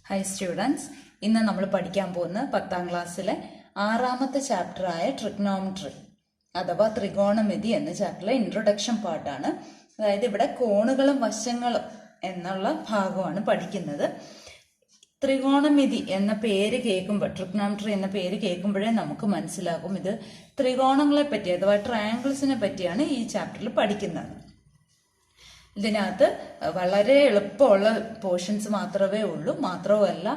High students, ഇന്ന് നമ്മൾ പഠിക്കാൻ പോകുന്ന 10ാം ക്ലാസ്സിലെ 6ാമത്തെ ചാപ്റ്ററായ ട്രിഗ്നോമെട്രി അഥവാ ത്രികോണമിതി എന്ന ചാപ്റ്ററിലെ ഇൻട്രൊഡക്ഷൻ പാർട്ടാണ്. അതായത് ഇവിടെ കോണുകളും വശങ്ങളും എന്നുള്ള ഭാഗമാണ് പഠിക്കുന്നത്. ത്രികോണമിതി എന്ന പേര് കേൾക്കുമ്പോൾ, ട്രിഗ്നോമെട്രി എന്ന പേര് കേൾക്കുമ്പോഴേ നമുക്ക് മനസ്സിലാകും ഇത് ത്രികോണങ്ങളെ പറ്റി അഥവാ ട്രയാങ്കിൾസിനെ പറ്റിയാണ് ഈ ചാപ്റ്ററിൽ പഠിക്കുന്നത്. ഇതിനകത്ത് വളരെ എളുപ്പമുള്ള പോർഷൻസ് മാത്രമേ ഉള്ളൂ. മാത്രവുമല്ല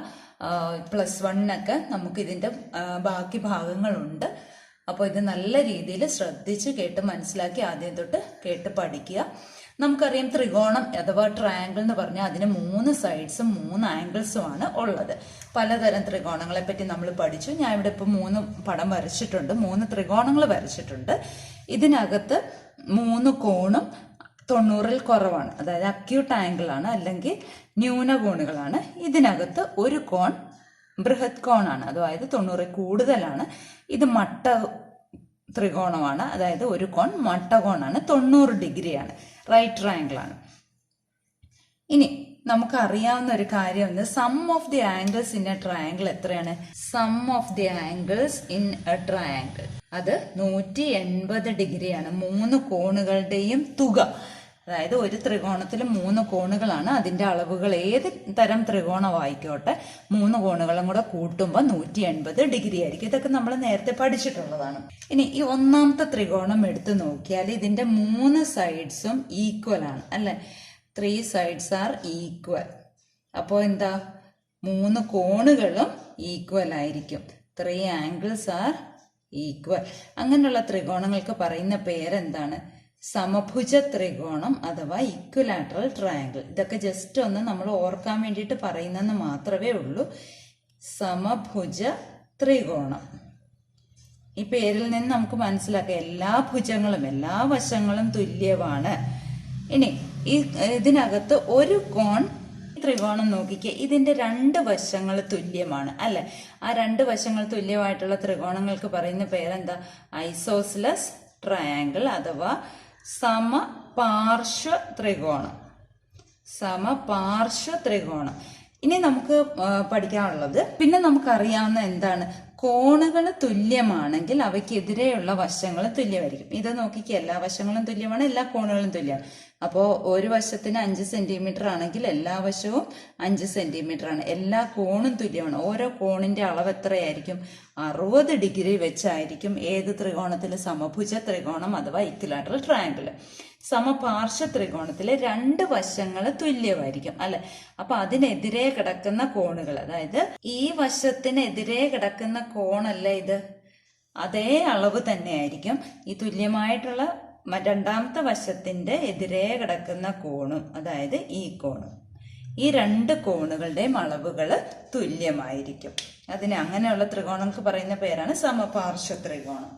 +1 നമുക്ക് ഇതിൻ്റെ ബാക്കി ഭാഗങ്ങളുണ്ട്. അപ്പോൾ ഇത് നല്ല രീതിയിൽ ശ്രദ്ധിച്ച് കേട്ട് മനസ്സിലാക്കി ആദ്യം തൊട്ട് കേട്ട് പഠിക്കുക. നമുക്കറിയാം ത്രികോണം അഥവാ ട്രയാങ്കിൾ എന്ന് പറഞ്ഞാൽ അതിന് 3 സൈഡ്സും 3 ആംഗിൾസുമാണ് ഉള്ളത്. പലതരം ത്രികോണങ്ങളെ പറ്റി നമ്മൾ പഠിച്ചു. ഞാൻ ഇവിടെ ഇപ്പോൾ 3 പടം വരച്ചിട്ടുണ്ട്, 3 ത്രികോണങ്ങൾ വരച്ചിട്ടുണ്ട്. ഇതിനകത്ത് 3 കോണും 90-ൽ കുറവാണ്, അതായത് അക്യൂട്ട് ആംഗിൾ ആണ്, അല്ലെങ്കിൽ ന്യൂനകോണുകളാണ്. ഇതിനകത്ത് ഒരു കോൺ ബൃഹത് കോണാണ്, അതായത് 90 കൂടുതലാണ്. ഇത് മട്ട ത്രികോണമാണ്, അതായത് ഒരു കോൺ മട്ടകോണാണ്, 90 ഡിഗ്രിയാണ്, റൈറ്റ് ട്രയാങ്കിൾ ആണ്. ഇനി നമുക്ക് അറിയാവുന്ന ഒരു കാര്യം, sum of the angles in a triangle എത്രയാണ്? Sum of the angles in a triangle അത് 180 ഡിഗ്രിയാണ്. 3 കോണുകളുടെയും തുക, അതായത് ഒരു ത്രികോണത്തിൽ 3 കോണുകളാണ്. അതിന്റെ അളവുകൾ ഏത് തരം ത്രികോണമായിക്കോട്ടെ 3 കോണുകളും കൂടെ കൂട്ടുമ്പോൾ 180 ഡിഗ്രി ആയിരിക്കും. ഇതൊക്കെ നമ്മൾ നേരത്തെ പഠിച്ചിട്ടുള്ളതാണ്. ഇനി ഈ 1ാമത്തെ ത്രികോണം എടുത്തു നോക്കിയാൽ ഇതിന്റെ 3 സൈഡ്സും ഈക്വൽ ആണ്, അല്ലെ? 3 സൈഡ്സ് ആർ ഈക്വൽ. അപ്പോൾ എന്താ, 3 കോണുകളും ഈക്വൽ ആയിരിക്കും. 3 ആംഗിൾസ് ആർ ഈക്വൽ. അങ്ങനെയുള്ള ത്രികോണങ്ങൾക്ക് പറയുന്ന പേരെന്താണ്? സമഭുജ ത്രികോണം അഥവാ ഇക്വലാറ്ററൽ ട്രയാങ്കിൾ. ഇതൊക്കെ ജസ്റ്റ് ഒന്ന് നമ്മൾ ഓർക്കാൻ വേണ്ടിയിട്ട് പറയുന്നെന്ന് മാത്രമേ ഉള്ളൂ. സമഭുജ ത്രികോണം, ഈ പേരിൽ നിന്ന് നമുക്ക് മനസ്സിലാക്കാം എല്ലാ ഭുജങ്ങളും എല്ലാ വശങ്ങളും തുല്യമാണ്. ഇനി ഇതിനകത്ത് ഒരു കോൺ, ത്രികോണം നോക്കിക്കേ, ഇതിന്റെ 2 വശങ്ങൾ തുല്യമാണ്, അല്ലെ? ആ 2 വശങ്ങൾ തുല്യമായിട്ടുള്ള ത്രികോണങ്ങൾക്ക് പറയുന്ന പേരെന്താ? ഐസോസിലസ് ട്രയാങ്കിൾ അഥവാ സമപാർശ്വ ത്രികോണം. സമപാർശ്വ ത്രികോണം. ഇനി നമുക്ക് പഠിക്കാനുള്ളത്, പിന്നെ നമുക്കറിയാവുന്ന എന്താണ്? കോണുകൾ തുല്യമാണെങ്കിൽ അവയ്ക്കെതിരെയുള്ള വശങ്ങൾ തുല്യമായിരിക്കും. ഇത് നോക്കിക്കുക, എല്ലാ വശങ്ങളും തുല്യമാണ്, എല്ലാ കോണുകളും തുല്യമാണ്. അപ്പോൾ ഒരു വശത്തിന് 5 സെന്റിമീറ്റർ ആണെങ്കിൽ എല്ലാ വശവും 5 സെന്റിമീറ്റർ ആണ്. എല്ലാ കോണും തുല്യമാണ്. ഓരോ കോണിന്റെ അളവ് എത്രയായിരിക്കും? 60 ഡിഗ്രി വെച്ചായിരിക്കും ഏത് ത്രികോണത്തിൽ? സമഭുജ ത്രികോണം അഥവാ ഇക്വിലാറ്ററൽ ട്രയാങ്കിൾ. സമപാർശ്വ ത്രികോണത്തിലെ 2 വശങ്ങൾ തുല്യമായിരിക്കും, അല്ലെ? അപ്പൊ അതിനെതിരെ കിടക്കുന്ന കോണുകൾ, അതായത് ഈ വശത്തിനെതിരെ കിടക്കുന്ന കോണല്ലേ ഇത്, അതേ അളവ് തന്നെയായിരിക്കും ഈ തുല്യമായിട്ടുള്ള 2ാമത്തെ വശത്തിന്റെ എതിരെ കിടക്കുന്ന കോണും, അതായത് ഈ കോണും. ഈ 2 കോണുകളുടെയും അളവുകൾ തുല്യമായിരിക്കും. അങ്ങനെയുള്ള ത്രികോണങ്ങൾക്ക് പറയുന്ന പേരാണ് സമപാർശ്വ ത്രികോണം.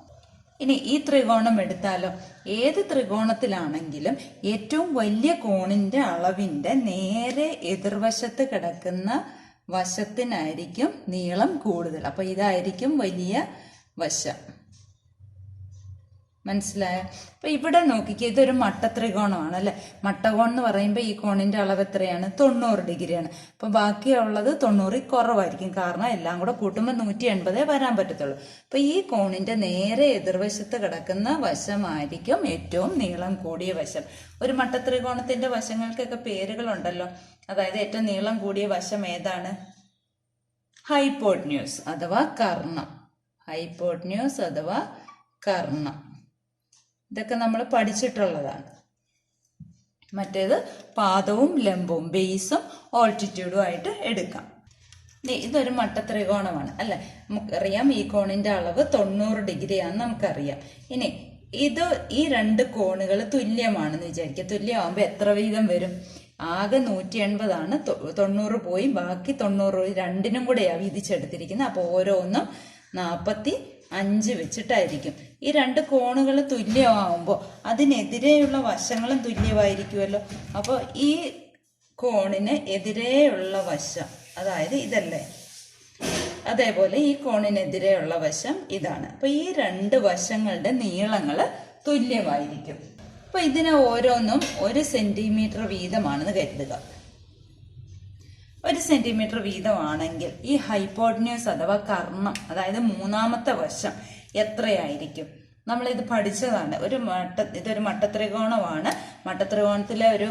ഇനി ഈ ത്രികോണം എടുത്താലോ, ഏത് ത്രികോണത്തിലാണെങ്കിലും ഏറ്റവും വലിയ കോണിന്റെ അളവിന്റെ നേരെ എതിർവശത്ത് കിടക്കുന്ന വശത്തിനായിരിക്കും നീളം കൂടുതൽ. അപ്പൊ ഇതായിരിക്കും വലിയ വശം. മനസ്സിലായോ? അപ്പൊ ഇവിടെ നോക്കിക്കുക, ഇതൊരു മട്ടത്രികോണമാണ്, അല്ലെ? മട്ടകോൺ എന്ന് പറയുമ്പോൾ ഈ കോണിന്റെ അളവ് എത്രയാണ്? 90 ഡിഗ്രിയാണ്. അപ്പൊ ബാക്കിയുള്ളത് 90 കുറവായിരിക്കും, കാരണം എല്ലാം കൂടെ കൂട്ടുമ്പോൾ 180 വരാൻ പറ്റത്തുള്ളൂ. അപ്പൊ ഈ കോണിന്റെ നേരെ എതിർവശത്ത് കിടക്കുന്ന വശമായിരിക്കും ഏറ്റവും നീളം കൂടിയ വശം. ഒരു മട്ടത്രികോണത്തിന്റെ വശങ്ങൾക്കൊക്കെ പേരുകളുണ്ടല്ലോ. അതായത് ഏറ്റവും നീളം കൂടിയ വശം ഏതാണ്? ഹൈപ്പോട്ന്യൂസ് അഥവാ കർണം. ഹൈപ്പോട്ന്യൂസ് അഥവാ കർണം. ഇതൊക്കെ നമ്മൾ പഠിച്ചിട്ടുള്ളതാണ്. മറ്റേത് പാദവും ലംബവും, ബേസും ഓൾട്ടിറ്റ്യൂഡും ആയിട്ട് എടുക്കാം. ഇതൊരു മട്ടത്രികോണമാണ്, അല്ലെ? നമുക്കറിയാം ഈ കോണിന്റെ അളവ് 90 ഡിഗ്രിയാണെന്ന് നമുക്കറിയാം. ഇനി ഈ 2 കോണുകൾ തുല്യമാണെന്ന് വിചാരിക്കുക. തുല്യമാകുമ്പോൾ എത്ര വീതം വരും? ആകെ 180 ആണ്. 90 പോയി, ബാക്കി 90 2നും കൂടെയാണ് വീതിച്ചെടുത്തിരിക്കുന്നത്. അപ്പോൾ ഓരോന്നും 45 വെച്ചിട്ടായിരിക്കും. ഈ 2 കോണുകൾ തുല്യമാകുമ്പോൾ അതിനെതിരെയുള്ള വശങ്ങളും തുല്യമായിരിക്കുമല്ലോ. അപ്പോൾ ഈ കോണിന് എതിരെയുള്ള വശം, അതായത് ഇതല്ലേ, അതേപോലെ ഈ കോണിനെതിരെയുള്ള വശം ഇതാണ്. അപ്പൊ ഈ 2 വശങ്ങളുടെ നീളങ്ങൾ തുല്യമായിരിക്കും. അപ്പൊ ഇതിന് ഓരോന്നും 1 സെന്റിമീറ്റർ വീതമാണെന്ന് കരുതുക. 1 സെന്റിമീറ്റർ വീതമാണെങ്കിൽ ഈ ഹൈപ്പോട്ടന്യൂസ് അഥവാ കർണം, അതായത് മൂന്നാമത്തെ വശം എത്രയായിരിക്കും? നമ്മളിത് പഠിച്ചതാണ്. ഇതൊരു മട്ടത്രികോണമാണ്. മട്ടത്രികോണത്തിലെ ഒരു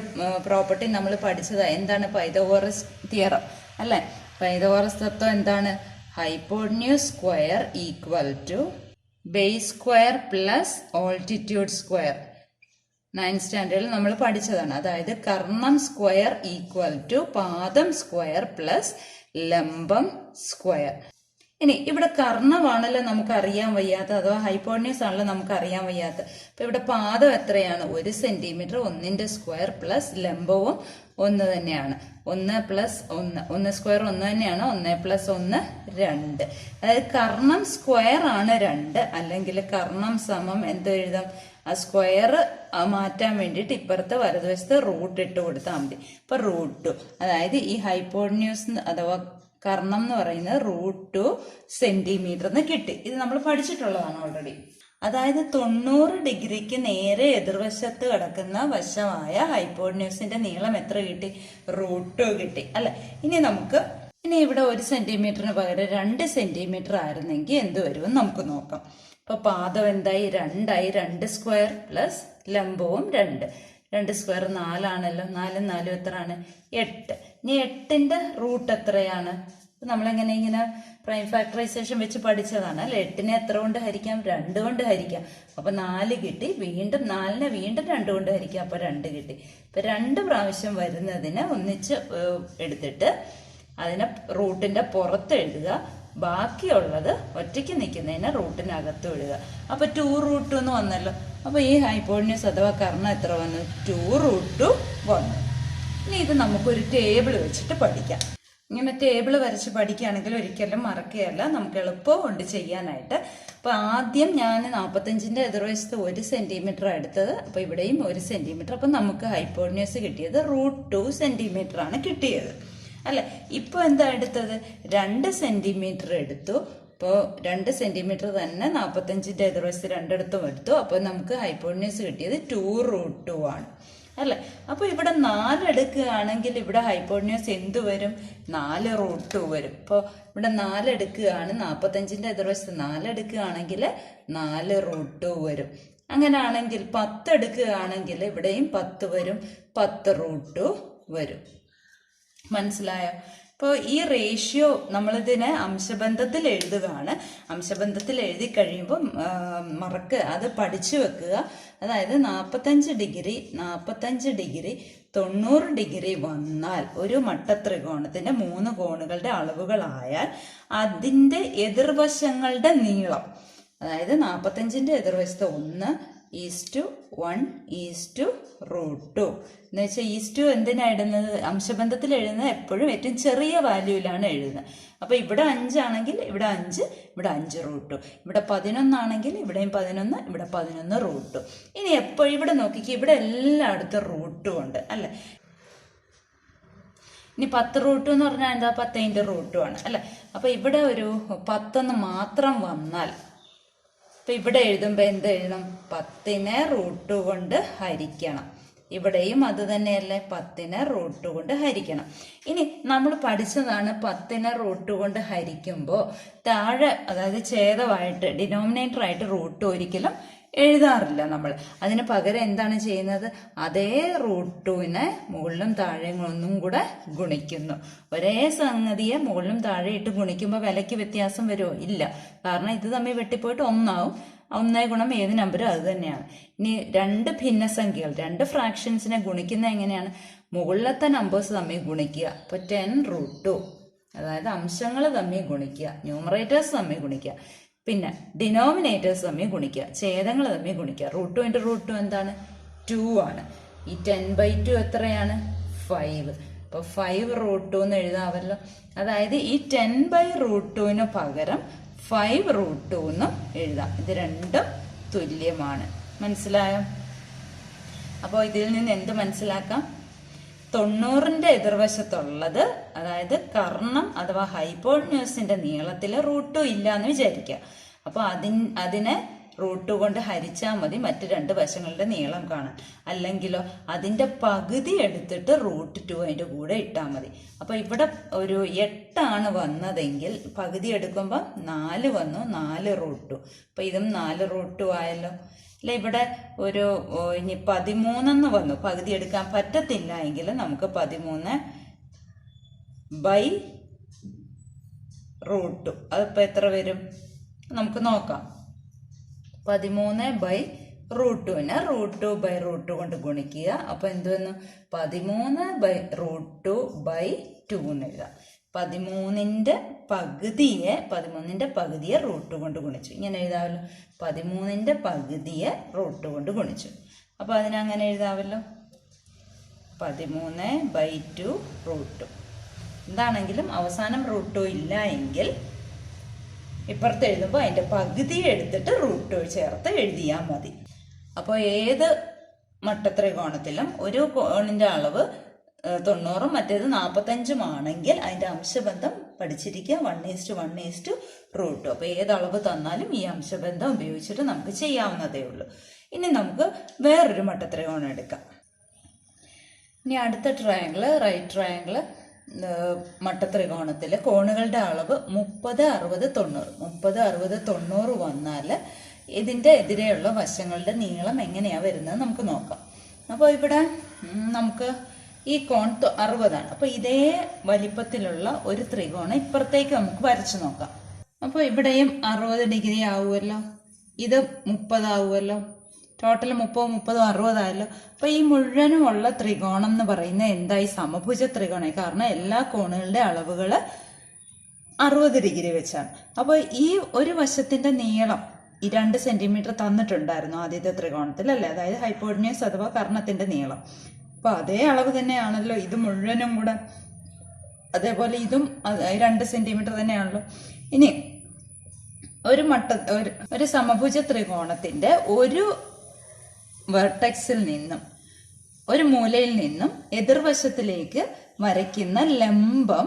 പ്രോപ്പർട്ടി നമ്മൾ പഠിച്ചതാണ്. എന്താണ്? പൈതഗോറസ് തിയറം അല്ലെ? പൈതഗോറസ് തത്വം എന്താണ്? Hypotenuse square equal to base square plus altitude square. 9th സ്റ്റാൻഡേർഡിൽ നമ്മൾ പഠിച്ചതാണ്. അതായത് കർണം സ്ക്വയർ ഈക്വൽ ടു പാദം സ്ക്വയർ പ്ലസ് ലംബം സ്ക്വയർ. ഇനി ഇവിടെ കർണമാണല്ലോ നമുക്ക് അറിയാൻ വയ്യാത്ത, അഥവാ ഹൈപ്പോട്ടന്യൂസ് ആണല്ലോ നമുക്ക് അറിയാൻ വയ്യാത്ത. അപ്പൊ ഇവിടെ പാദം എത്രയാണ്? 1 സെന്റിമീറ്റർ, 1ന്റെ സ്ക്വയർ പ്ലസ് ലംബവും 1 തന്നെയാണ്. 1 പ്ലസ് 1, 1 സ്ക്വയർ 1 തന്നെയാണ്. 1 പ്ലസ് 1 2. അതായത് കർണം സ്ക്വയർ ആണ് 2, അല്ലെങ്കിൽ കർണം സമം എന്ത് എഴുതാം? ആ സ്ക്വയർ മാറ്റാൻ വേണ്ടിയിട്ട് ഇപ്പുറത്തെ വലതുവശത്ത് റൂട്ട് ഇട്ട് കൊടുത്താൽ മതി. അപ്പൊ √2, അതായത് ഈ ഹൈപ്പോട്ടന്യൂസ് അഥവാ കർണം എന്ന് പറയുന്നത് √2 സെന്റിമീറ്റർ എന്ന് കിട്ടി. ഇത് നമ്മൾ പഠിച്ചിട്ടുള്ളതാണ് ഓൾറെഡി. അതായത് 90 ഡിഗ്രിക്ക് നേരെ എതിർവശത്ത് കിടക്കുന്ന വശമായ ഹൈപ്പോട്ടന്യൂസിന്റെ നീളം എത്ര കിട്ടി? √2 കിട്ടി അല്ലെ? ഇനി ഇവിടെ 1 സെന്റിമീറ്ററിന് പകരം 2 സെന്റിമീറ്റർ ആയിരുന്നെങ്കിൽ എന്ത് വരുമെന്ന് നമുക്ക് നോക്കാം. അപ്പൊ പാദം എന്തായി? 2 ആയി. 2 സ്ക്വയർ പ്ലസ് ലംബവും 2. 2 സ്ക്വയർ 4 ആണല്ലോ. 4 4 എത്രയാണ്? 8. ഇനി 8ന്റെ റൂട്ട് എത്രയാണ്? നമ്മളെങ്ങനെ ഇങ്ങനെ പ്രൈം ഫാക്ടറൈസേഷൻ വെച്ച് പഠിച്ചതാണ് അല്ലെ? 8നെ എത്ര കൊണ്ട് ഹരിക്കാം? 2 കൊണ്ട് ഹരിക്കാം. അപ്പൊ 4 കിട്ടി. വീണ്ടും 4നെ വീണ്ടും 2 കൊണ്ട് ഹരിക്കാം. അപ്പൊ 2 കിട്ടി. ഇപ്പൊ 2 പ്രാവശ്യം വരുന്നതിന് ഒന്നിച്ച് എടുത്തിട്ട് അതിനെ റൂട്ടിന്റെ പുറത്ത് എഴുതുക. ബാക്കിയുള്ളത് ഒറ്റയ്ക്ക് നിൽക്കുന്നതിന് റൂട്ടിനകത്ത് ഇടുക. അപ്പൊ 2√2 എന്ന് വന്നല്ലോ. അപ്പൊ ഈ ഹൈപ്പോട്ടന്യൂസ് അഥവാ കർണം എത്ര വന്നു? 2√2 വന്നു. ഇനി ഇത് നമുക്കൊരു ടേബിൾ വെച്ചിട്ട് പഠിക്കാം. ഇങ്ങനെ ടേബിൾ വരച്ച് പഠിക്കുകയാണെങ്കിൽ ഒരിക്കലും മറക്കുകയല്ല, നമുക്ക് എളുപ്പമുണ്ട് ചെയ്യാനായിട്ട്. അപ്പൊ ആദ്യം ഞാൻ 45ന്റെ എതിർവശത്ത് 1 സെന്റിമീറ്റർ എടുത്തത്. അപ്പൊ ഇവിടെയും 1 സെന്റിമീറ്റർ. അപ്പൊ നമുക്ക് ഹൈപ്പോട്ടന്യൂസ് കിട്ടിയത് √2 സെന്റിമീറ്റർ ആണ് കിട്ടിയത് അല്ലെ? ഇപ്പൊ എന്താ എടുത്തത്? 2 സെന്റിമീറ്റർ എടുത്തു. അപ്പോൾ 2 സെന്റിമീറ്റർ തന്നെ 45ന്റെ എതിർവശത്ത് 2 എടുത്തു. അപ്പൊ നമുക്ക് ഹൈപ്പോട്ടന്യൂസ് കിട്ടിയത് 2√2 ആണ് അല്ലെ? അപ്പൊ ഇവിടെ 4 എടുക്കുകയാണെങ്കിൽ ഇവിടെ ഹൈപ്പോട്ടന്യൂസ് എന്ത് വരും? 4√2 വരും. ഇപ്പോൾ ഇവിടെ 4 എടുക്കുകയാണ്, 45ന്റെ എതിർവശത്ത് 4 എടുക്കുകയാണെങ്കിൽ 4√2 വരും. അങ്ങനെയാണെങ്കിൽ 10 എടുക്കുകയാണെങ്കിൽ ഇവിടെയും 10 വരും, 10√2 വരും. മനസ്സിലായോ? അപ്പോൾ ഈ റേഷ്യോ നമ്മളിതിനെ അംശബന്ധത്തിൽ എഴുതുകയാണ്. അംശബന്ധത്തിൽ എഴുതി കഴിയുമ്പോൾ അത് പഠിച്ചു വെക്കുക. അതായത് 45 ഡിഗ്രി 90 ഡിഗ്രി വന്നാൽ ഒരു മട്ടത്രികോണത്തിന്റെ 3 കോണുകളുടെ അളവുകളായാൽ അതിന്റെ എതിർവശങ്ങളുടെ നീളം, അതായത് 45ന്റെ എതിർവശത്ത് 1:1:√2 എന്ന് വെച്ചാൽ ഈസ്റ്റു എന്തിനാ ഇടുന്നത്? അംശബന്ധത്തിൽ എഴുതുന്നത് എപ്പോഴും ഏറ്റവും ചെറിയ വാല്യൂയിലാണ് എഴുതുന്നത്. അപ്പൊ ഇവിടെ 5 ആണെങ്കിൽ ഇവിടെ 5, ഇവിടെ 5√2. ഇവിടെ 11 ആണെങ്കിൽ ഇവിടെയും 11, ഇവിടെ 11√2. ഇനി എപ്പോഴും ഇവിടെ നോക്കിക്ക്, ഇവിടെ എല്ലായിടത്തും √2 ഉണ്ട് അല്ലെ? ഇനി 10√2 എന്ന് പറഞ്ഞാൽ എന്താ? 10ന്റെ √2 ആണ് അല്ലെ? അപ്പൊ ഇവിടെ ഒരു 10 മാത്രം വന്നാൽ അപ്പൊ ഇവിടെ എഴുതുമ്പോ എന്ത് എഴുതണം? 10നെ √2 കൊണ്ട് ഹരിക്കണം. ഇവിടെയും അത് തന്നെയല്ലേ? 10നെ √2 കൊണ്ട് ഹരിക്കണം. ഇനി നമ്മൾ പഠിച്ചതാണ് 10നെ √2 കൊണ്ട് ഹരിക്കുമ്പോൾ താഴെ, അതായത് ഛേദമായിട്ട് ഡിനോമിനേറ്റർ ആയിട്ട് √2 ഒരിക്കലും എഴുതാറില്ല നമ്മൾ. അതിന് പകരം എന്താണ് ചെയ്യുന്നത്? അതേ √2നെ മുകളിലും താഴെയും ഒന്നും കൂടെ ഗുണിക്കുന്നു. ഒരേ സംഗതിയെ മുകളിലും താഴെ ഇട്ട് ഗുണിക്കുമ്പോൾ വിലയ്ക്ക് വ്യത്യാസം വരുമോ? ഇല്ല. കാരണം ഇത് തമ്മിൽ വെട്ടിപ്പോയിട്ട് 1 ആവും. 1 ഗുണം ഏത് നമ്പരും അത് തന്നെയാണ്. ഇനി 2 ഭിന്നസംഖ്യകൾ, 2 ഫ്രാക്ഷൻസിനെ ഗുണിക്കുന്നത് എങ്ങനെയാണ്? മുകളിലത്തെ നമ്പേഴ്സ് തമ്മിൽ ഗുണിക്കുക. അപ്പോൾ 10√2, അതായത് അംശങ്ങൾ തമ്മിൽ ഗുണിക്കുക, ന്യൂമറേറ്റേഴ്സ് തമ്മിൽ ഗുണിക്കുക, പിന്നെ ഡിനോമിനേറ്റേഴ്സ് തമ്മിൽ ഗുണിക്കുക, ഛേദങ്ങൾ തമ്മിൽ ഗുണിക്കുക. √2 × √2 എന്താണ്? 2 ആണ്. ഈ 10/2 എത്രയാണ്? 5. അപ്പോൾ 5√2 എന്ന് എഴുതാമല്ലോ. അതായത് ഈ 10/√2ന് പകരം 5√2 എന്നും എഴുതാം. ഇത് രണ്ടും തുല്യമാണ്. മനസ്സിലായോ? അപ്പോൾ ഇതിൽ നിന്ന് എന്ത് മനസ്സിലാക്കാം? 90ന്റെ എതിർവശത്തുള്ളത്, അതായത് കർണം അഥവാ ഹൈപ്പോട്ടന്യൂസിന്റെ നീളത്തിൽ √2 ഇല്ല എന്ന് വിചാരിക്കുക. അപ്പൊ അതിനെ √2 കൊണ്ട് ഹരിച്ചാൽ മതി മറ്റ് രണ്ട് വശങ്ങളുടെ നീളം കാണാൻ. അല്ലെങ്കിലോ അതിൻ്റെ പകുതി എടുത്തിട്ട് √2 അതിൻ്റെ കൂടെ ഇട്ടാൽ മതി. അപ്പോൾ ഇവിടെ ഒരു 8 വന്നതെങ്കിൽ പകുതി എടുക്കുമ്പോൾ 4 വന്നു, 4√2. അപ്പോൾ ഇതും 4√2 ആയല്ലോ. അല്ല, ഇവിടെ ഒരു ഇനി 13 വന്നു, പകുതി എടുക്കാൻ പറ്റത്തില്ല എങ്കിൽ നമുക്ക് 13/√2. അതിപ്പോൾ എത്ര വരും നമുക്ക് നോക്കാം. 13/√2നെ √2/√2 കൊണ്ട് ഗുണിക്കുക. അപ്പോൾ എന്ത് വന്നു? 13/√2/2 എന്ന് എഴുതാം. 13ന്റെ പകുതിയെ √2 കൊണ്ട് ഗുണിച്ചു. ഇങ്ങനെ എഴുതാമല്ലോ. 13ന്റെ പകുതിയെ √2 കൊണ്ട് ഗുണിച്ചു. അപ്പോൾ അതിനങ്ങനെ എഴുതാമല്ലോ. 13/2√2. എന്താണെങ്കിലും അവസാനം √2 ഇല്ല എങ്കിൽ ഇപ്പുറത്ത് എഴുതുമ്പോൾ അതിൻ്റെ പകുതി എടുത്തിട്ട് √2 ചേർത്ത് എഴുതിയാൽ മതി. അപ്പോൾ ഏത് മട്ടത്രികോണത്തിലും ഒരു കോണിൻ്റെ അളവ് 90 മറ്റേത് 45 ആണെങ്കിൽ അതിൻ്റെ അംശബന്ധം പഠിച്ചിരിക്കുക. 1:1:√2. അപ്പോൾ ഏത് അളവ് തന്നാലും ഈ അംശബന്ധം ഉപയോഗിച്ചിട്ട് നമുക്ക് ചെയ്യാവുന്നതേ ഉള്ളൂ. ഇനി നമുക്ക് വേറൊരു മട്ടത്രികോണം എടുക്കാം. ഇനി അടുത്ത ട്രയാങ്കിൾ, റൈറ്റ് ട്രയാങ്കിൾ മട്ടത്രികോണത്തിൽ കോണുകളുടെ അളവ് 30, 60, 90. 30, 60, 90 വന്നാൽ ഇതിൻ്റെ എതിരെയുള്ള വശങ്ങളുടെ നീളം എങ്ങനെയാണ് വരുന്നത് നമുക്ക് നോക്കാം. അപ്പോൾ ഇവിടെ നമുക്ക് ഈ കോൺ 60. അപ്പോൾ ഇതേ വലിപ്പത്തിലുള്ള ഒരു ത്രികോണം ഇപ്പുറത്തേക്ക് നമുക്ക് വരച്ചു നോക്കാം. അപ്പോൾ ഇവിടെയും 60 ഡിഗ്രി ആവുമല്ലോ, ഇത് 30 ആവുമല്ലോ. ടോട്ടൽ 30, 60 ആയല്ലോ. അപ്പോൾ ഈ മുഴുവനുമുള്ള ത്രികോണം എന്ന് പറയുന്നത് എന്തായി? സമഭുജ ത്രികോണമായി. കാരണം എല്ലാ കോണുകളുടെ അളവുകൾ 60 ഡിഗ്രി വെച്ചാണ്. അപ്പോൾ ഈ ഒരു വശത്തിന്റെ നീളം ഈ 2 സെന്റിമീറ്റർ തന്നിട്ടുണ്ടായിരുന്നു ആദ്യത്തെ ത്രികോണത്തിൽ, അല്ലേ? അതായത് ഹൈപ്പോട്ടന്യൂസ് അഥവാ കർണത്തിന്റെ നീളം. അപ്പോൾ അതേ അളവ് തന്നെയാണല്ലോ ഇത് മുഴുവനും കൂടെ. അതേപോലെ ഇതും 2 സെന്റിമീറ്റർ തന്നെയാണല്ലോ. ഇനി ഒരു സമഭുജ ത്രികോണത്തിന്റെ ഒരു വെർട്ടെക്സിൽ നിന്നും ഒരു മൂലയിൽ നിന്നും എതിർവശത്തിലേക്ക് വരയ്ക്കുന്ന ലംബം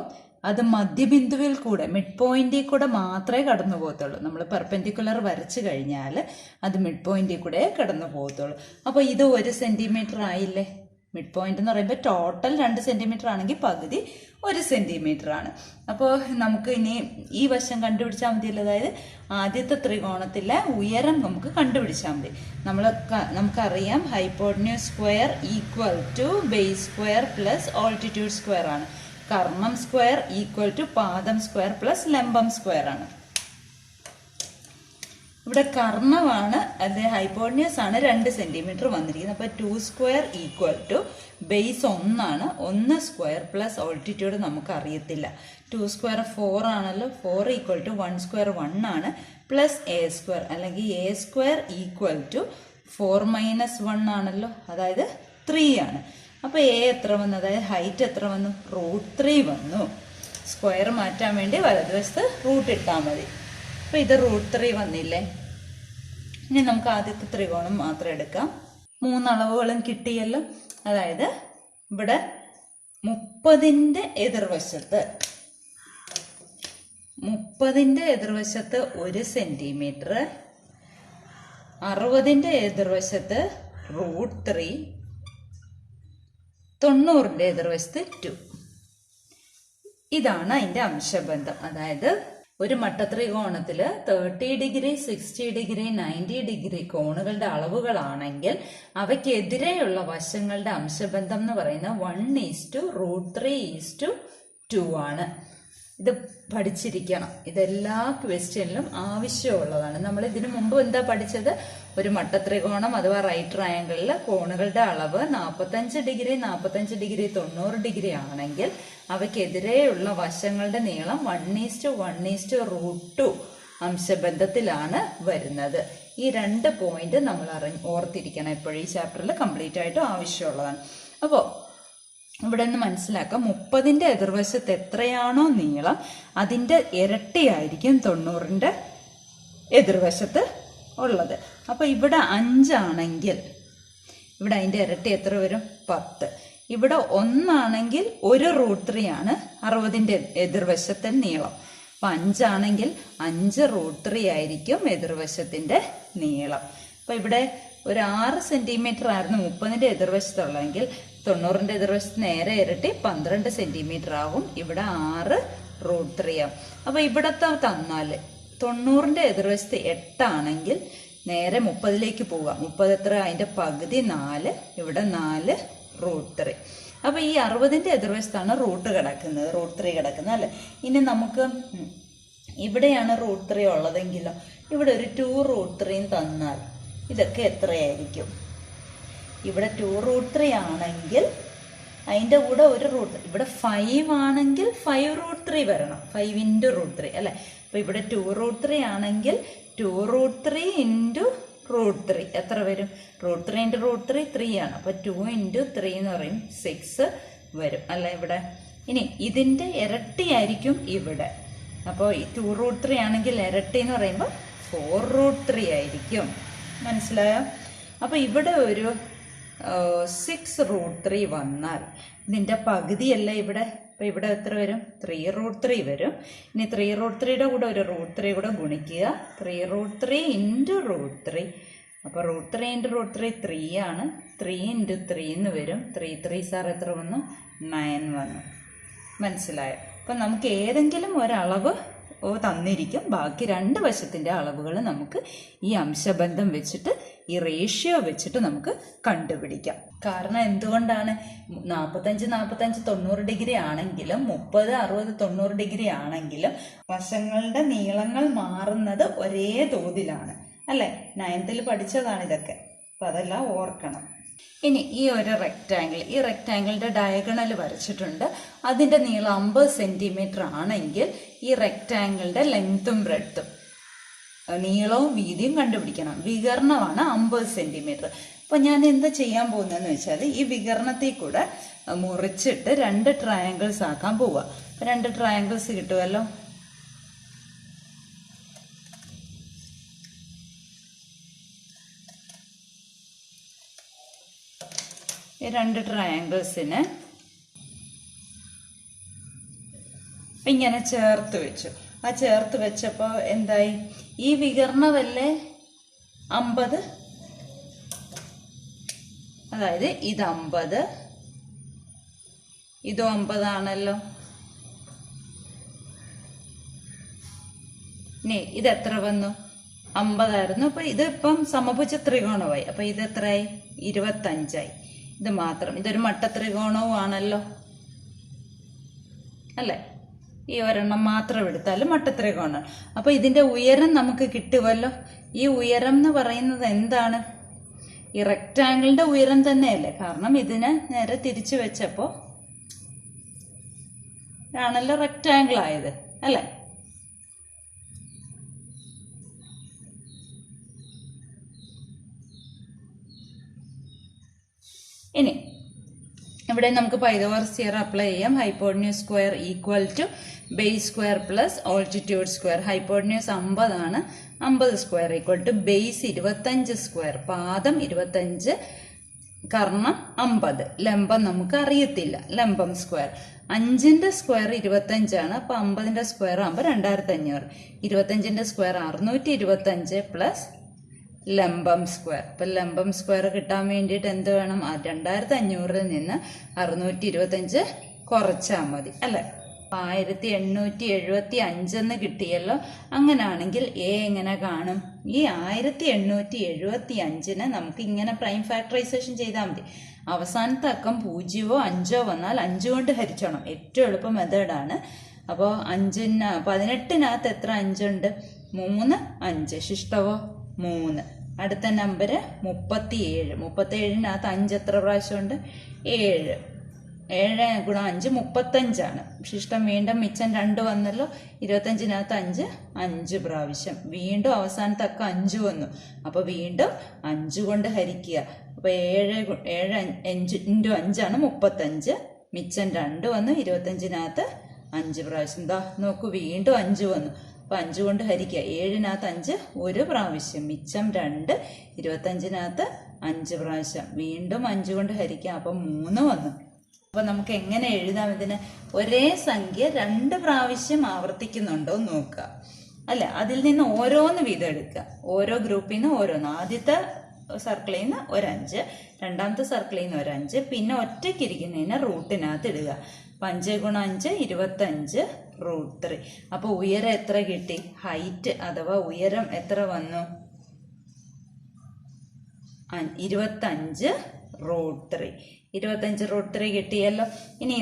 അത് മധ്യബിന്ദുവിൽ കൂടെ, മിഡ് പോയിന്റിൽ കൂടെ മാത്രമേ കടന്നു പോകത്തുള്ളൂ. നമ്മൾ പെർപെൻഡിക്കുലർ വരച്ചു കഴിഞ്ഞാൽ അത് മിഡ് പോയിന്റിൽ കൂടെ കടന്നു പോകത്തുള്ളൂ. അപ്പോൾ ഇത് 1 സെന്റിമീറ്റർ ആയില്ലേ? മിഡ് പോയിന്റ് എന്ന് പറയുമ്പോൾ ടോട്ടൽ 2 സെന്റിമീറ്റർ ആണെങ്കിൽ പകുതി 1 സെന്റിമീറ്റർ ആണ്. അപ്പോൾ നമുക്ക് ഇനി ഈ വശം കണ്ടുപിടിച്ചാൽ മതിയല്ലോ. അതായത് ആദ്യത്തെ ത്രികോണത്തിലെ ഉയരം നമുക്ക് കണ്ടുപിടിച്ചാൽ മതി. നമുക്കറിയാം hypotenuse square equal to base square plus altitude square ആണ്. കർണം സ്ക്വയർ ഈക്വൽ ടു പാദം സ്ക്വയർ പ്ലസ് ലംബം സ്ക്വയർ ആണ്. ഇവിടെ കർണമാണ്, അത് ഹൈപ്പോട്ടന്യൂസ് ആണ് 2 സെന്റിമീറ്റർ വന്നിരിക്കുന്നത്. അപ്പോൾ 2 സ്ക്വയർ ഈക്വൽ ടു ബേസ് 1 ആണ്. 1 സ്ക്വയർ പ്ലസ് ഓൾട്ടിറ്റ്യൂഡ് നമുക്ക് അറിയത്തില്ല. 2 സ്ക്വയർ 4 ആണല്ലോ. 4 ഈക്വൽ ടു 1 സ്ക്വയർ 1 ആണ് പ്ലസ് എ സ്ക്വയർ, അല്ലെങ്കിൽ A square equal to 4 minus 1 ആണല്ലോ, അതായത് 3 ആണ്. അപ്പോൾ എ എത്ര വന്നു? അതായത് ഹൈറ്റ് എത്ര വന്നു? √3 വന്നു. സ്ക്വയർ മാറ്റാൻ വേണ്ടി വലതുവശത്ത് റൂട്ട് ഇട്ടാൽ മതി. അപ്പോൾ ഇത് √3 വന്നില്ലേ? ഇനി നമുക്ക് ആദ്യത്തെ ത്രികോണം മാത്രം എടുക്കാം. 3 അളവുകളും കിട്ടിയല്ലോ. അതായത് ഇവിടെ 30ന്റെ എതിർവശത്ത് 1 സെന്റിമീറ്റർ, 60ന്റെ എതിർവശത്ത് √3, 90ന്റെ എതിർവശത്ത് 2. ഇതാണ് അതിന്റെ അംശബന്ധം. അതായത് ഒരു മട്ടത്രികോണത്തില് 30 ഡിഗ്രി, 60 ഡിഗ്രി, 90 ഡിഗ്രി കോണുകളുടെ അളവുകളാണെങ്കിൽ അവയ്ക്കെതിരെയുള്ള വശങ്ങളുടെ അംശബന്ധം എന്ന് പറയുന്നത് 1:√3:2 ആണ്. ഇത് പഠിച്ചിരിക്കണം. ഇതെല്ലാ ക്വസ്റ്റ്യനിലും ആവശ്യമുള്ളതാണ്. നമ്മൾ ഇതിനു മുമ്പ് എന്താ പഠിച്ചത്? ഒരു മട്ടത്രികോണം അഥവാ റൈറ്റ് ട്രയാങ്കിളിൽ കോണുകളുടെ അളവ് 45 ഡിഗ്രി, 45 ഡിഗ്രി, 90 ഡിഗ്രി ആണെങ്കിൽ അവയ്ക്കെതിരെയുള്ള വശങ്ങളുടെ നീളം 1:1:√2 അംശബന്ധത്തിലാണ് വരുന്നത്. ഈ 2 പോയിന്റ് നമ്മൾ ഓർത്തിരിക്കണം. എപ്പോഴും ഈ ചാപ്റ്ററിൽ കംപ്ലീറ്റ് ആയിട്ടും ആവശ്യമുള്ളതാണ്. അപ്പോൾ ഇവിടെ നിന്ന് മനസ്സിലാക്കാം, 30ന്റെ എതിർവശത്ത് എത്രയാണോ നീളം അതിൻ്റെ ഇരട്ടിയായിരിക്കും 90ന്റെ എതിർവശത്ത് ഉള്ളത്. അപ്പോൾ ഇവിടെ 5 ആണെങ്കിൽ ഇവിടെ അതിൻ്റെ ഇരട്ടി എത്ര വരും? 10. ഇവിടെ 1 ആണെങ്കിൽ 1√3 ആണ് 60ന്റെ എതിർവശത്തെ നീളം. അപ്പം 5 ആണെങ്കിൽ 5√3 ആയിരിക്കും എതിർവശത്തിൻ്റെ നീളം. അപ്പം ഇവിടെ ഒരു 6 സെൻറ്റിമീറ്റർ ആയിരുന്നു 30ന്റെ എതിർവശത്തുള്ളതെങ്കിൽ 90ന്റെ എതിർവശത്ത് നേരെ ഇരട്ടി 12 സെൻറ്റിമീറ്റർ ആവും. ഇവിടെ 6√3 ആവും. അപ്പം ഇവിടത്തെ തന്നാൽ 90ന്റെ എതിർവശത്ത് 8 ആണെങ്കിൽ നേരെ 30ലേക്ക് പോവുക. 30 എത്ര? അതിൻ്റെ പകുതി 4. ഇവിടെ 4√3. അപ്പോൾ ഈ 60ന്റെ എതിർവശത്താണ് √3 കിടക്കുന്നത് അല്ലേ. ഇനി നമുക്ക് ഇവിടെയാണ് √3 ഉള്ളതെങ്കിലോ ഇവിടെ ഒരു 2√3 തന്നാൽ ഇതൊക്കെ എത്രയായിരിക്കും? ഇവിടെ 2√3 ആണെങ്കിൽ അതിൻ്റെ കൂടെ ഒരു ഇവിടെ 5 ആണെങ്കിൽ 5√3 വരണം. 5 × √3 അല്ലേ. അപ്പോൾ ഇവിടെ 2√3 ആണെങ്കിൽ 2√3 × √3 എത്ര വരും? √3 × √3 3 ആണ്. അപ്പോൾ 2 × 3 എന്ന് പറയും 6 വരും അല്ല ഇവിടെ. ഇനി ഇതിൻ്റെ ഇരട്ടിയായിരിക്കും ഇവിടെ. അപ്പോൾ ഈ 2√3 ആണെങ്കിൽ ഇരട്ടി എന്ന് പറയുമ്പോൾ 4√3 ആയിരിക്കും. മനസ്സിലായോ? അപ്പോൾ ഇവിടെ ഒരു 6√3 വന്നാൽ ഇതിൻ്റെ പകുതിയല്ല ഇവിടെ. അപ്പോൾ ഇവിടെ എത്ര വരും? 3√3 വരും. ഇനി 3√3യുടെ കൂടെ ഒരു √3 കൂടെ ഗുണിക്കുക. 3√3 × √3. അപ്പോൾ √3 × √3 3 ആണ്. 3 × 3 എന്ന് വരും. 3 3 സാർ എത്ര വന്നു? 9 വന്നു. മനസ്സിലായോ? അപ്പം നമുക്ക് ഏതെങ്കിലും ഒരളവ് തന്നിരിക്കും. ബാക്കി 2 വശത്തിൻ്റെ അളവുകൾ നമുക്ക് ഈ അംശബന്ധം വെച്ചിട്ട് ഈ റേഷ്യോ വെച്ചിട്ട് നമുക്ക് കണ്ടുപിടിക്കാം. കാരണം എന്തുകൊണ്ടാണ് 45 45 90 ഡിഗ്രി ആണെങ്കിലും 30 60 90 ഡിഗ്രി ആണെങ്കിലും വശങ്ങളുടെ നീളങ്ങൾ മാറുന്നത് ഒരേ തോതിലാണ് അല്ലേ. 9th പഠിച്ചതാണ് ഇതൊക്കെ. അപ്പം അതെല്ലാം ഓർക്കണം. ഇനി ഈ ഒരു റെക്റ്റാങ്കിൾ, ഈ റെക്റ്റാങ്കിളിൻ്റെ ഡയഗണൽ വരച്ചിട്ടുണ്ട്. അതിൻ്റെ നീളം 50 സെൻറ്റിമീറ്റർ ആണെങ്കിൽ ഈ റെക്റ്റാങ്കിളിൻ്റെ ലെങ്ത്തും ബ്രെഡ്ത്തും നീളവും വീതിയും കണ്ടുപിടിക്കണം. വികരണമാണ് 50 സെൻറ്റിമീറ്റർ. അപ്പോൾ ഞാൻ എന്താ ചെയ്യാൻ പോകുന്നതെന്ന് വെച്ചാൽ ഈ വികരണത്തിൽ കൂടെ മുറിച്ചിട്ട് 2 ട്രയാങ്കിൾസ് ആക്കാൻ പോവുക. അപ്പോൾ 2 ട്രയാങ്കിൾസ് കിട്ടുമല്ലോ. ഈ 2 ട്രയാങ്കിൾസിന് ഇങ്ങനെ ചേർത്ത് വെച്ചു. ആ ചേർത്ത് വെച്ചപ്പോൾ എന്തായി? ഈ വികരണമല്ലേ 50, അതായത് ഇത് 50, ഇതും 50 ആണല്ലോ. ഇനി ഇതെത്ര വന്നു? 50 ആയിരുന്നു. അപ്പോൾ ഇതിപ്പം സമഭുജ ത്രികോണമായി. അപ്പോൾ ഇത് എത്രയായി? 25ആയി. ഇത് മാത്രം, ഇതൊരു മട്ടത്രികോണവും ആണല്ലോ അല്ലേ. ഈ ഒരെണ്ണം മാത്രം എടുത്താലും മട്ടത്രികോണം. അപ്പോൾ ഇതിൻ്റെ ഉയരം നമുക്ക് കിട്ടുമല്ലോ. ഈ ഉയരം എന്ന് പറയുന്നത് എന്താണ്? ഈ റെക്റ്റാങ്കിളിൻ്റെ ഉയരം തന്നെയല്ലേ. കാരണം ഇതിനെ നേരെ തിരിച്ചു വെച്ചപ്പോൾ ആണല്ലോ റെക്റ്റാങ്കിൾ ആയത് അല്ലേ. ഇനി ഇവിടെ നമുക്ക് പൈതഗോറസ് തിയറം അപ്ലൈ ചെയ്യാം. Hypotenuse square equal to base square plus altitude square. Hypotenuse 50 ആണ്. 50 square equal to base 25 square. പാദം 25, കർണം 50. ലംബം നമുക്ക് അറിയത്തില്ല. ലംബം സ്ക്വയർ. 5ന്റെ സ്ക്വയർ 25 ആണ്. അപ്പോൾ 50ന്റെ സ്ക്വയർ ആകുമ്പോൾ 2500. 25ന്റെ സ്ക്വയർ 625 പ്ലസ് ലംബം സ്ക്വയർ. അപ്പം ലംബം സ്ക്വയർ കിട്ടാൻ വേണ്ടിയിട്ട് എന്ത് വേണം? 2500-ൽ നിന്ന് 625 കുറച്ചാൽ മതി അല്ലേ. 1875 എന്ന് കിട്ടിയല്ലോ. അങ്ങനാണെങ്കിൽ എ എങ്ങനെ കാണും? ഈ 1875-നെ നമുക്ക് ഇങ്ങനെ പ്രൈം ഫാക്ടറൈസേഷൻ ചെയ്താൽ മതി. അവസാനത്തെ അക്കം 0-ഓ 5-ഓ വന്നാൽ 5 കൊണ്ട് ഹരിച്ചോണം. ഏറ്റവും എളുപ്പ മെത്തേഡാണ്. അപ്പോൾ 18-നകത്ത് എത്ര 5 ഉണ്ട്? 3 5. ശിഷ്ടവോ 3. അടുത്ത നമ്പർ 37. 37-നകത്ത് 5 എത്ര പ്രാവശ്യമുണ്ട്? 7. 7 × 5 35 ശിഷ്ടം വീണ്ടും മിച്ചം 2 വന്നല്ലോ. 25-നകത്ത് 5 5 പ്രാവശ്യം. വീണ്ടും അവസാനത്തെ അക്കം 5 വന്നു. അപ്പോൾ വീണ്ടും 5 കൊണ്ട് ഹരിക്കുക. അപ്പോൾ 7 × 5 ആണ് 35. മിച്ചം 2 വന്നു. 25-നകത്ത് 5 പ്രാവശ്യം. എന്താ നോക്കൂ, വീണ്ടും 5 വന്നു. അപ്പോൾ 5 കൊണ്ട് ഹരിക്കുക. 7-നകത്ത് 5 1 പ്രാവശ്യം. മിച്ചം 2. 25-നകത്ത് 5 പ്രാവശ്യം. വീണ്ടും 5 കൊണ്ട് ഹരിക്കുക. അപ്പം 3 വന്നു. അപ്പൊ നമുക്ക് എങ്ങനെ എഴുതാം ഇതിന്? ഒരേ സംഖ്യ 2 പ്രാവശ്യം ആവർത്തിക്കുന്നുണ്ടോ എന്ന് നോക്കുക, അല്ലെ? അതിൽ നിന്ന് ഓരോന്ന് വീതം എടുക്കുക. ഓരോ ഗ്രൂപ്പിൽ നിന്ന് ഓരോന്ന്. ആദ്യത്തെ സർക്കിളിൽ നിന്ന് ഒരു 5, രണ്ടാമത്തെ സർക്കിളിൽ നിന്ന് ഒരു 5, പിന്നെ ഒറ്റയ്ക്കിരിക്കുന്നതിന് റൂട്ടിനകത്ത് ഇടുക. 5 × 5 25 √3. അപ്പൊ ഉയരം എത്ര കിട്ടി? ഹൈറ്റ് അഥവാ ഉയരം എത്ര വന്നു? 25 √3. 25 √3 കിട്ടിയല്ലോ. ഇനി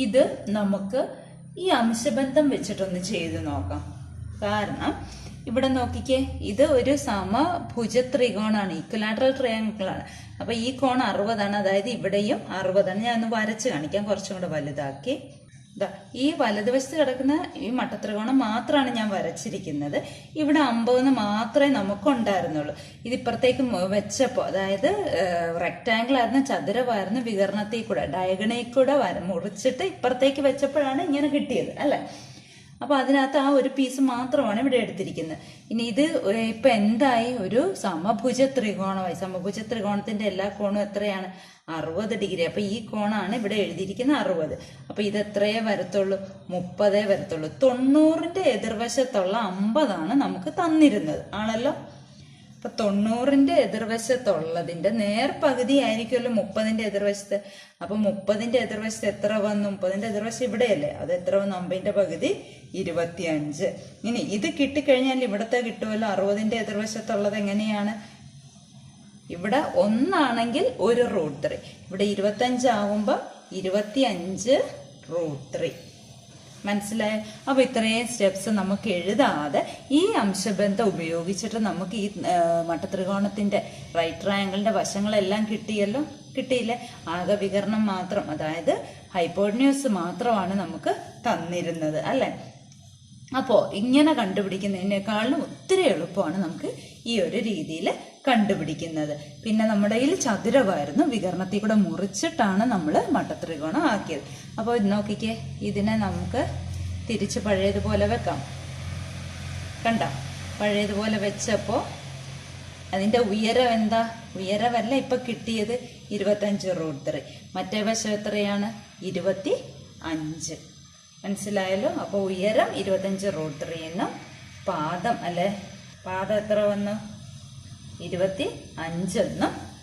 ഇത് നമുക്ക് ഈ അംശബന്ധം വെച്ചിട്ടൊന്ന് ചെയ്ത് നോക്കാം. കാരണം ഇവിടെ നോക്കിക്കേ, ഇത് ഒരു സമഭുജ ത്രികോണാണ്, ഈക്വലാറ്ററൽ ട്രയാങ്കിൾ ആണ്. അപ്പൊ ഈ കോൺ 60ആണ്, അതായത് ഇവിടെയും 60ആണ്. ഞാൻ ഒന്ന് വരച്ച് കാണിക്കാം, കുറച്ചും കൂടെ വലുതാക്കി. ഈ വലതുവശത്ത് കിടക്കുന്ന ഈ മട്ടത്രികോണം മാത്രമാണ് ഞാൻ വരച്ചിരിക്കുന്നത്. ഇവിടെ 50 മാത്രമേ നമുക്ക് ഉണ്ടായിരുന്നുള്ളൂ. ഇതിപ്പുറത്തേക്ക് വെച്ചപ്പോൾ, അതായത് റെക്ടാങ്കിൾ ആയിരുന്നു, ചതുരമായിരുന്നു, വികരണത്തിൽ കൂടെ ഡയഗണയിൽ കൂടെ മുറിച്ചിട്ട് ഇപ്പുറത്തേക്ക് വെച്ചപ്പോഴാണ് ഇങ്ങനെ കിട്ടിയത്, അല്ലെ? അപ്പൊ അതിനകത്ത് ആ ഒരു പീസ് മാത്രമാണ് ഇവിടെ എടുത്തിരിക്കുന്നത്. ഇനി ഇത് ഇപ്പൊ എന്തായി? ഒരു സമഭുജ ത്രികോണമായി. സമഭുജ ത്രികോണത്തിന്റെ എല്ലാ കോണും എത്രയാണ്? 60 ഡിഗ്രി. അപ്പൊ ഈ കോണാണ് ഇവിടെ എഴുതിയിരിക്കുന്ന 60. അപ്പൊ ഇത് എത്രയേ വരത്തുള്ളൂ? 30 വരത്തുള്ളൂ. 90ന്റെ എതിർവശത്തുള്ള 50 നമുക്ക് തന്നിരുന്നത്, ആണല്ലോ. അപ്പൊ 90ന്റെ എതിർവശത്തുള്ളതിന്റെ നേർപകുതി ആയിരിക്കുമല്ലോ 30ന്റെ എതിർവശത്ത്. അപ്പൊ 30ന്റെ എതിർവശത്ത് എത്ര വന്നു? 30ന്റെ എതിർവശം ഇവിടെയല്ലേ, അത് എത്ര വന്നു? 50ന്റെ പകുതി 25. ഇനി ഇത് കിട്ടിക്കഴിഞ്ഞാൽ ഇവിടത്തെ കിട്ടുമല്ലോ. 60ന്റെ എതിർവശത്തുള്ളത് എങ്ങനെയാണ്? ഇവിടെ 1 ആണെങ്കിൽ 1 √3. ഇവിടെ 25 ആകുമ്പോ 25 √3. മനസ്സിലായോ? അപ്പൊ ഇത്രയും സ്റ്റെപ്സ് നമുക്ക് എഴുതാതെ ഈ അംശബന്ധം ഉപയോഗിച്ചിട്ട് നമുക്ക് ഈ മട്ടത്രികോണത്തിന്റെ റൈറ്റ് ട്രയാങ്കിളിന്റെ വശങ്ങളെല്ലാം കിട്ടിയില്ലേ? ആകെ വികരണം മാത്രം, അതായത് ഹൈപ്പോട്ടന്യൂസ് മാത്രമാണ് നമുക്ക് തന്നിരുന്നത്, അല്ലെ? അപ്പോ ഇങ്ങനെ കണ്ടുപിടിക്കുന്നതിനേക്കാളും ഒത്തിരി എളുപ്പമാണ് നമുക്ക് ഈ ഒരു രീതിയിൽ കണ്ടുപിടിക്കുന്നത്. പിന്നെ നമ്മുടെ കയ്യിൽ ചതുരമായിരുന്നു, വികരണത്തിൽ കൂടെ മുറിച്ചിട്ടാണ് നമ്മൾ മട്ടത്രികോണം ആക്കിയത്. അപ്പോൾ നോക്കിക്കേ, ഇതിനെ നമുക്ക് തിരിച്ച് പഴയതുപോലെ വെക്കാം. കണ്ട, പഴയതുപോലെ വെച്ചപ്പോൾ അതിന്റെ ഉയരം എന്താ? ഉയരമല്ല ഇപ്പൊ കിട്ടിയത്, 25 √3. മറ്റേ വശം എത്രയാണ്? 25. മനസ്സിലായല്ലോ? അപ്പോൾ ഉയരം 25 √3 എന്നും പാദം, അല്ലെ? പാദം എത്ര വന്നു? 25 എന്നും